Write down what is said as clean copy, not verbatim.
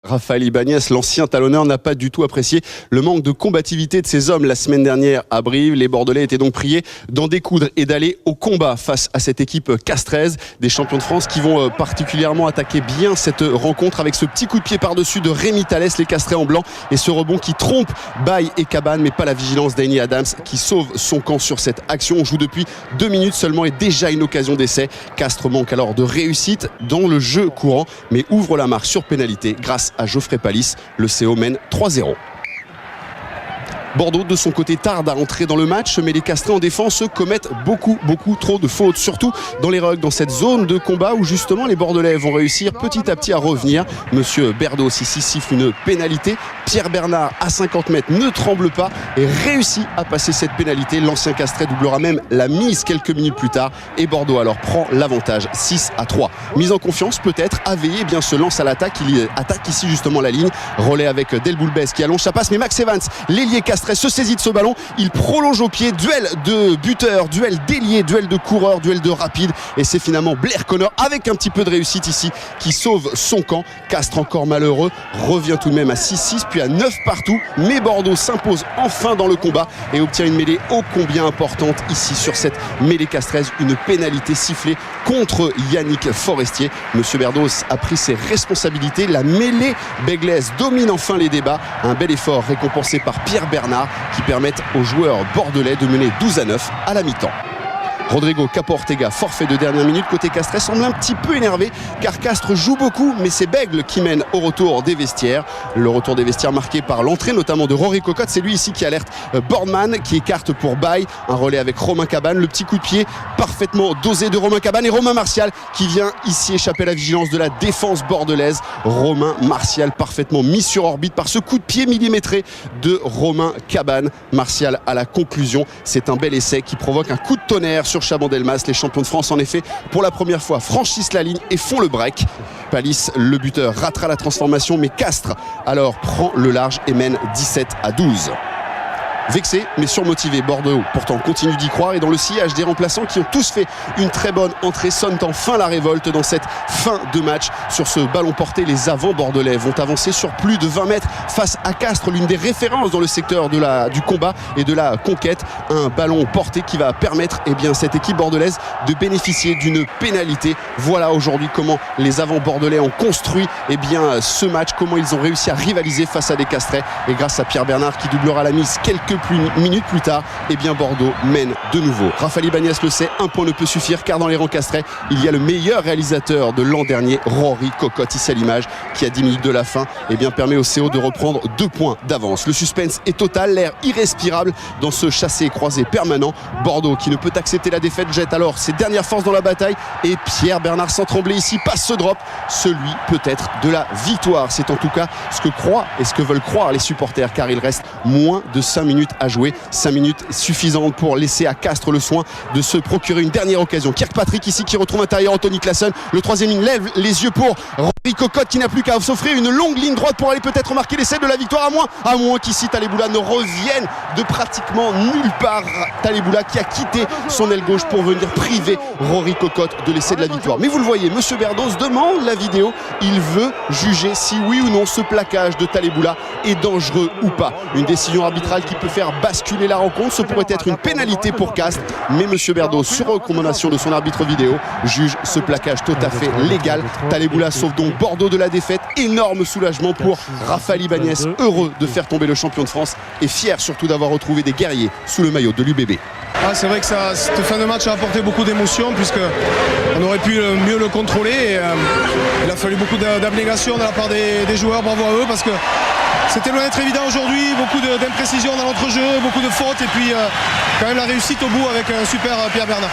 Raphaël Ibanez, l'ancien talonneur, n'a pas du tout apprécié le manque de combativité de ses hommes la semaine dernière à Brive. Les Bordelais étaient donc priés d'en découdre et d'aller au combat face à cette équipe castraise des champions de France qui vont particulièrement attaquer bien cette rencontre avec ce petit coup de pied par-dessus de Rémi Thalès, les castrés en blanc, et ce rebond qui trompe Baye et Cabane, mais pas la vigilance d'Aini Adams qui sauve son camp sur cette action. On joue depuis 2 minutes seulement et déjà une occasion d'essai. Castres manque alors de réussite dans le jeu courant, mais ouvre la marque sur pénalité grâce à Geoffrey Palis. Le CO mène 3-0. Bordeaux, de son côté, tarde à entrer dans le match, mais les castrés en défense commettent beaucoup trop de fautes, surtout dans les rugs, dans cette zone de combat où justement les Bordelais vont réussir petit à petit à revenir. Monsieur Berdos ici siffle une pénalité. Pierre Bernard à 50 mètres ne tremble pas et réussit à passer cette pénalité. L'ancien castré doublera même la mise quelques minutes plus tard et Bordeaux alors prend l'avantage 6-3. Mise en confiance peut-être, Aveillé bien se lance à l'attaque. Il attaque ici justement la ligne. Relais avec Delboulbès qui allonge sa passe, mais Max Evans, l'ailier castré, se saisit de ce ballon, il prolonge au pied, duel de buteur, duel d'ailier, duel de coureur, duel de rapide, et c'est finalement Blair Connor avec un petit peu de réussite ici qui sauve son camp. Castres encore malheureux revient tout de même à 6-6 puis à 9 partout, mais Bordeaux s'impose enfin dans le combat et obtient une mêlée ô combien importante ici sur cette mêlée castraise, une pénalité sifflée contre Yannick Forestier. Monsieur Berdos a pris ses responsabilités, la mêlée béglaise domine enfin les débats, un bel effort récompensé par Pierre Bernard qui permettent aux joueurs bordelais de mener 12-9 à la mi-temps. Rodrigo Capo Ortega, forfait de dernière minute côté Castres, semble un petit peu énervé car Castres joue beaucoup, mais c'est Bègle qui mène au retour des vestiaires. Le retour des vestiaires marqué par l'entrée notamment de Rory Cocotte, c'est lui ici qui alerte Boardman qui écarte pour Baye, un relais avec Romain Cabane, le petit coup de pied parfaitement dosé de Romain Cabane et Romain Martial qui vient ici échapper à la vigilance de la défense bordelaise. Romain Martial parfaitement mis sur orbite par ce coup de pied millimétré de Romain Cabane. Martial à la conclusion, c'est un bel essai qui provoque un coup de tonnerre sur Chabandelmas. Les champions de France en effet pour la première fois franchissent la ligne et font le break. Palis, le buteur, ratera la transformation, mais Castres alors prend le large et mène 17-12. Vexé mais surmotivé, Bordeaux pourtant continue d'y croire et dans le sillage des remplaçants qui ont tous fait une très bonne entrée sonnent enfin la révolte dans cette fin de match. Sur ce ballon porté, les avants bordelais vont avancer sur plus de 20 mètres face à Castres, l'une des références dans le secteur du combat et de la conquête. Un ballon porté qui va permettre cette équipe bordelaise de bénéficier d'une pénalité. Voilà aujourd'hui comment les avants bordelais ont construit ce match, comment ils ont réussi à rivaliser face à des Castrais, et grâce à Pierre Bernard qui doublera la mise quelques minutes plus tard, Bordeaux mène de nouveau. Raphaël Ibanez le sait, un point ne peut suffire car dans les rangs castrés, il y a le meilleur réalisateur de l'an dernier, Rory Cocotte, ici à l'image, qui à 10 minutes de la fin permet au CO de reprendre 2 points d'avance. Le suspense est total, l'air irrespirable dans ce chassé croisé permanent. Bordeaux qui ne peut accepter la défaite jette alors ses dernières forces dans la bataille et Pierre Bernard sans trembler ici passe ce drop, celui peut-être de la victoire. C'est en tout cas ce que croient et ce que veulent croire les supporters car il reste moins de 5 minutes à jouer, 5 minutes suffisantes pour laisser à Castres le soin de se procurer une dernière occasion. Kirkpatrick ici qui retrouve intérieur Anthony Classen, le troisième ligne lève les yeux pour Rory Cocotte qui n'a plus qu'à s'offrir une longue ligne droite pour aller peut-être marquer l'essai de la victoire, à moins qu'ici Taliboula ne revienne de pratiquement nulle part. Taliboula qui a quitté son aile gauche pour venir priver Rory Cocotte de l'essai de la victoire. Mais vous le voyez, monsieur Berdos demande la vidéo, il veut juger si oui ou non ce plaquage de Taliboula est dangereux ou pas. Une décision arbitrale qui peut faire basculer la rencontre, ce pourrait être une pénalité pour Castres, mais monsieur Berdos, sur recommandation de son arbitre vidéo, juge ce plaquage tout à fait légal. Taliboula sauve donc Bordeaux de la défaite, énorme soulagement pour Raphaël Ibanez, heureux de faire tomber le champion de France et fier surtout d'avoir retrouvé des guerriers sous le maillot de l'UBB. C'est vrai que cette fin de match a apporté beaucoup d'émotions puisqu'on aurait pu mieux le contrôler et il a fallu beaucoup d'abnégation de la part des joueurs, bravo à eux parce que c'était loin d'être évident aujourd'hui, beaucoup d'imprécisions dans l'entrejeu, beaucoup de fautes et puis quand même la réussite au bout avec un super Pierre Bernard.